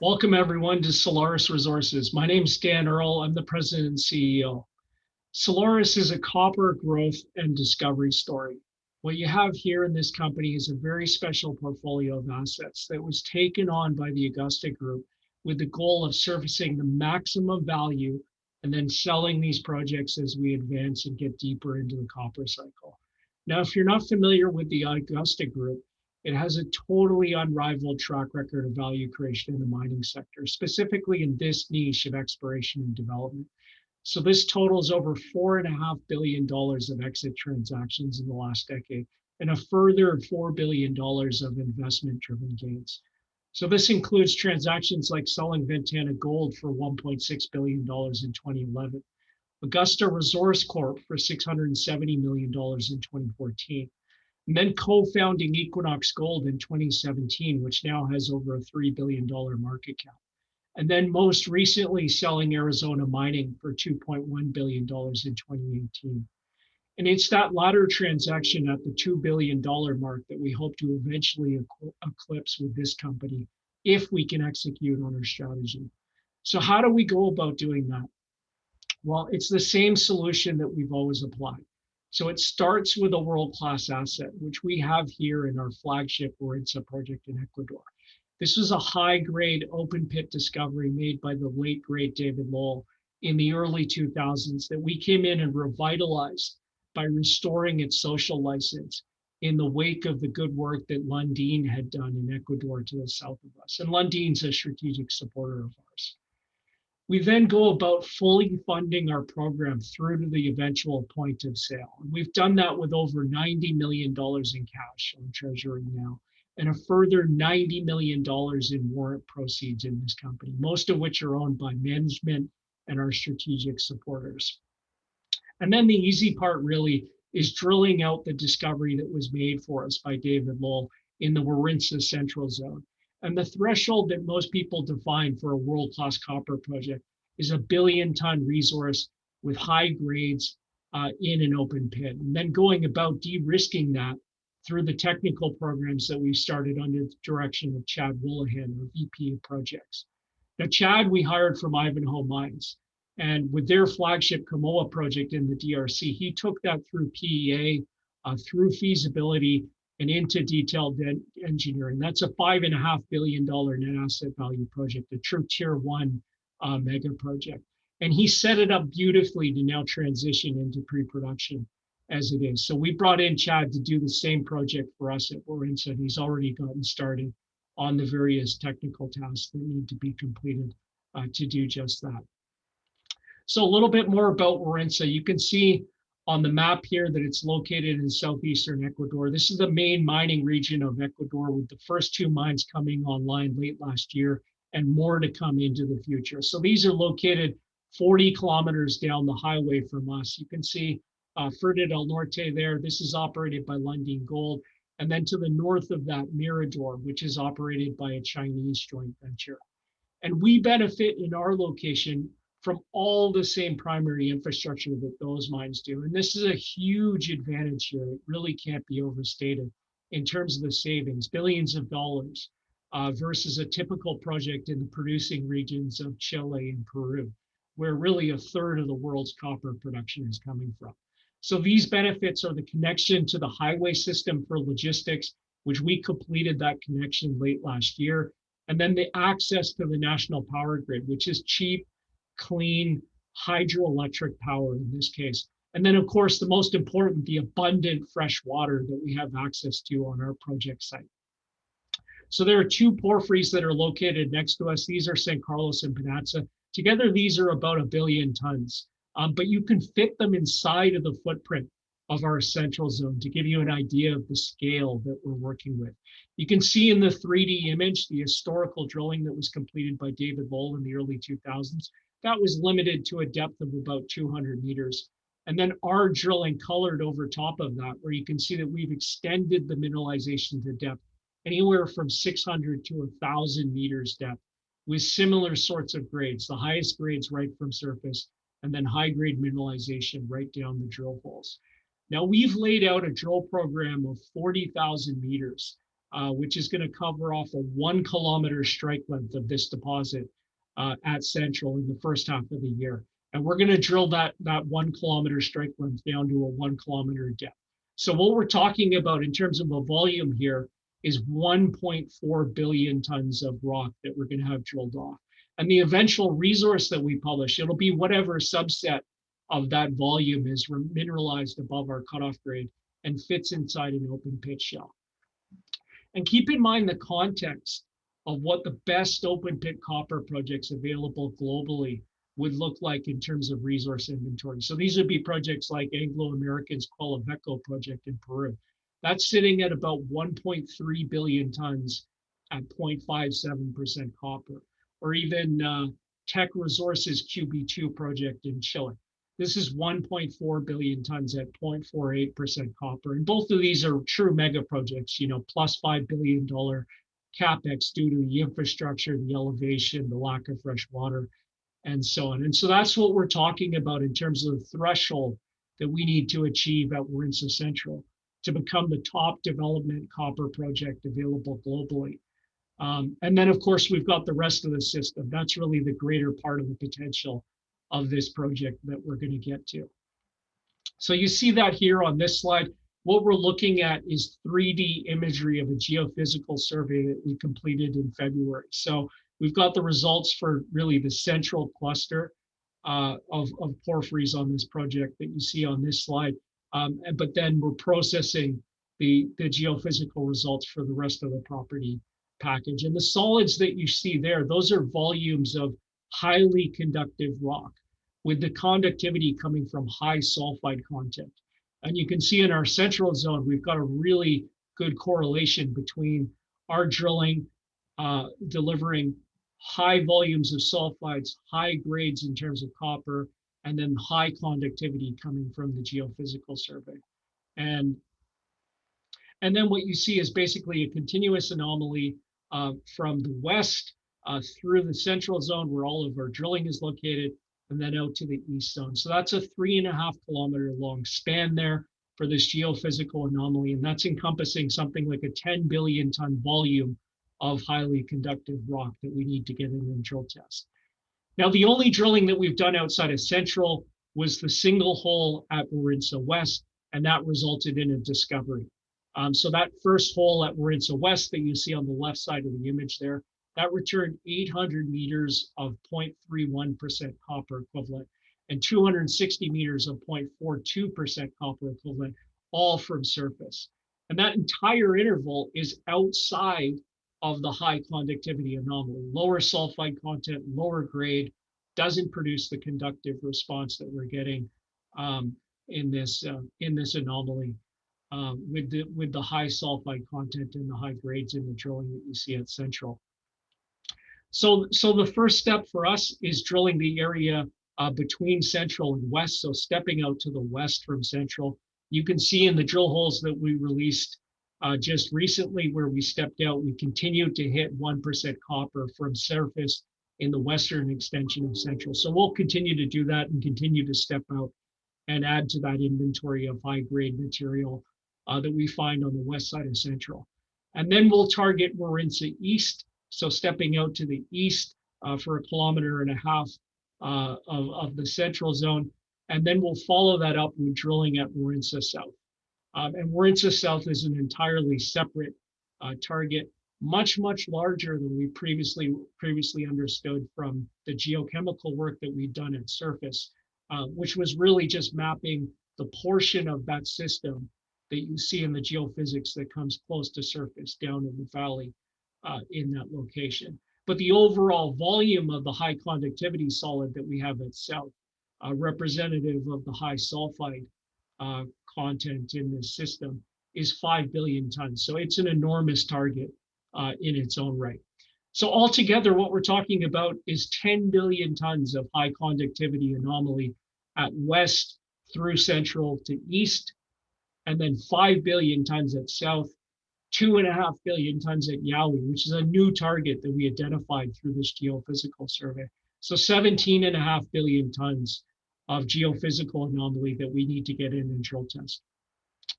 Welcome everyone to Solaris Resources. My name is Dan Earl. I'm the president and CEO. Solaris is a copper growth and discovery story. What you have here in this company is a very special portfolio of assets that was taken on by the Augusta Group with the goal of surfacing the maximum value and then selling these projects as we advance and get deeper into the copper cycle. Now, if you're not familiar with the Augusta Group, it has a totally unrivaled track record of value creation in the mining sector, specifically in this niche of exploration and development. So this totals over $4.5 billion of exit transactions in the last decade and a further $4 billion of investment-driven gains. So this includes transactions like selling Ventana Gold for $1.6 billion in 2011, Augusta Resource Corp for $670 million in 2014, and then co-founding Equinox Gold in 2017, which now has over a $3 billion market cap. And then most recently selling Arizona Mining for $2.1 billion in 2018. And it's that latter transaction at the $2 billion mark that we hope to eventually eclipse with this company if we can execute on our strategy. So how do we go about doing that? Well, it's the same solution that we've always applied. So it starts with a world-class asset, which we have here in our flagship Warintza project in Ecuador. This was a high-grade open pit discovery made by the late great David Lowell in the early 2000s that we came in and revitalized by restoring its social license in the wake of the good work that Lundin had done in Ecuador to the south of us. And Lundin's a strategic supporter of ours. We then go about fully funding our program through to the eventual point of sale. And we've done that with over $90 million in cash on treasury now, and a further $90 million in warrant proceeds in this company, most of which are owned by management and our strategic supporters. And then the easy part really is drilling out the discovery that was made for us by David Lowell in the Warintza Central Zone. And the threshold that most people define for a world-class copper project is a billion-ton resource with high grades in an open pit. And then going about de-risking that through the technical programs that we started under the direction of Chad Woolahan, our VP of Projects. Now, Chad, we hired from Ivanhoe Mines. And with their flagship Kamoa project in the DRC, he took that through PEA, through feasibility, and into detailed engineering. That's a $5.5 billion net asset value project, a true tier one mega project. And he set it up beautifully to now transition into pre-production as it is. So we brought in Chad to do the same project for us at Warintza, and he's already gotten started on the various technical tasks that need to be completed to do just that. So a little bit more about Warintza. You can see on the map here that it's located in southeastern Ecuador. This is the main mining region of Ecuador, with the first two mines coming online late last year and more to come into the future. So these are located 40 kilometers down the highway from us. You can see Verde del Norte there. This is operated by Lundin Gold. And then to the north of that, Mirador, which is operated by a Chinese joint venture. And we benefit in our location from all the same primary infrastructure that those mines do. And this is a huge advantage here. It really can't be overstated in terms of the savings, billions of dollars versus a typical project in the producing regions of Chile and Peru, where really a third of the world's copper production is coming from. So these benefits are the connection to the highway system for logistics, which we completed that connection late last year. And then the access to the national power grid, which is cheap, clean hydroelectric power in this case. And then, of course, the most important, the abundant fresh water that we have access to on our project site. So there are two porphyries that are located next to us. These are San Carlos and Panatza. Together, these are about 1 billion tons, but you can fit them inside of the footprint of our central zone to give you an idea of the scale that we're working with. You can see in the 3D image, the historical drilling that was completed by David Lowell in the early 2000s. That was limited to a depth of about 200 meters. And then our drilling colored over top of that, where you can see that we've extended the mineralization to depth anywhere from 600 to 1,000 meters depth with similar sorts of grades, the highest grades right from surface, and then high grade mineralization right down the drill holes. Now we've laid out a drill program of 40,000 meters which is going to cover off a 1 kilometer strike length of this deposit at Central in the first half of the year. And we're going to drill that 1 kilometer strike length down to a 1 kilometer depth. So what we're talking about in terms of a volume here is 1.4 billion tons of rock that we're going to have drilled off. And the eventual resource that we publish, it'll be whatever subset of that volume is mineralized above our cutoff grade and fits inside an open pit shell. And keep in mind the context of what the best open pit copper projects available globally would look like in terms of resource inventory. So these would be projects like Anglo American's Quellaveco project in Peru. That's sitting at about 1.3 billion tons at 0.57% copper, or even Teck Resources QB2 project in Chile. This is 1.4 billion tons at 0.48% copper. And both of these are true mega projects, plus $5 billion capex due to the infrastructure, the elevation, the lack of fresh water, and so on. And so that's what we're talking about in terms of the threshold that we need to achieve at Warintza Central to become the top development copper project available globally. And then, of course, we've got the rest of the system. That's really the greater part of the potential of this project that we're going to get to. So you see that here on this slide. What we're looking at is 3D imagery of a geophysical survey that we completed in February. So we've got the results for really the central cluster of porphyries on this project that you see on this slide. But then we're processing the geophysical results for the rest of the property package. And the solids that you see there, those are volumes of highly conductive rock with the conductivity coming from high sulfide content. And you can see in our central zone, we've got a really good correlation between our drilling delivering high volumes of sulfides, high grades in terms of copper, and then high conductivity coming from the geophysical survey. And then what you see is basically a continuous anomaly from the west through the central zone where all of our drilling is located, and then out to the east zone. So that's a 3.5 kilometer long span there for this geophysical anomaly. And that's encompassing something like a 10 billion ton volume of highly conductive rock that we need to get in and drill test. Now, the only drilling that we've done outside of Central was the single hole at Warintza West, and that resulted in a discovery. So that first hole at Warintza West that you see on the left side of the image there, that returned 800 meters of 0.31% copper equivalent and 260 meters of 0.42% copper equivalent, all from surface. And that entire interval is outside of the high conductivity anomaly. Lower sulfide content, lower grade, doesn't produce the conductive response that we're getting in this anomaly with the high sulfide content and the high grades in the drilling that you see at Central. So the first step for us is drilling the area between Central and West, so stepping out to the west from Central. You can see in the drill holes that we released just recently where we stepped out, we continue to hit 1% copper from surface in the western extension of Central. So we'll continue to do that and continue to step out and add to that inventory of high-grade material that we find on the west side of Central. And then we'll target Marinsa East, so stepping out to the east for 1.5 kilometers of the central zone. And then we'll follow that up with drilling at Warintza South. And Warintza South is an entirely separate target, much larger than we previously understood from the geochemical work that we've done at surface, which was really just mapping the portion of that system that you see in the geophysics that comes close to surface down in the valley in that location. But the overall volume of the high conductivity solid that we have at South, representative of the high sulfide content in this system, is 5 billion tons. So it's an enormous target in its own right. So altogether, what we're talking about is 10 billion tons of high conductivity anomaly at west through central to east, and then 5 billion tons at south, 2.5 billion tons at Yowie, which is a new target that we identified through this geophysical survey. So 17.5 billion tons of geophysical anomaly that we need to get in and drill test.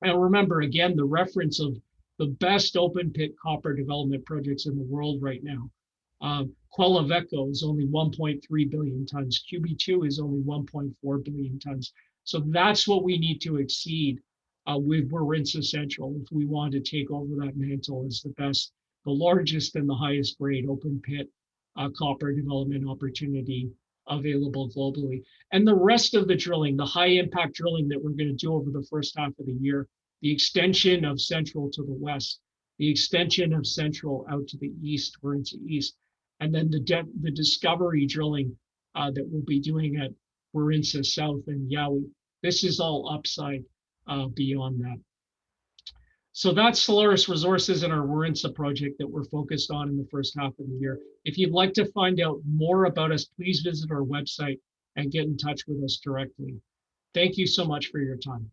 And remember, again, the reference of the best open pit copper development projects in the world right now. Quellaveco is only 1.3 billion tons. QB2 is only 1.4 billion tons. So that's what we need to exceed with Warintza Central if we want to take over that mantle as the best, the largest and the highest grade open pit copper development opportunity available globally. And the rest of the drilling, the high impact drilling that we're going to do over the first half of the year, the extension of Central to the west, the extension of Central out to the east, Warintza East, and then the discovery drilling that we'll be doing at Warintza South and Yowie. This is all upside beyond that. So that's Solaris Resources and our Warintza project that we're focused on in the first half of the year. If you'd like to find out more about us, please visit our website and get in touch with us directly. Thank you so much for your time.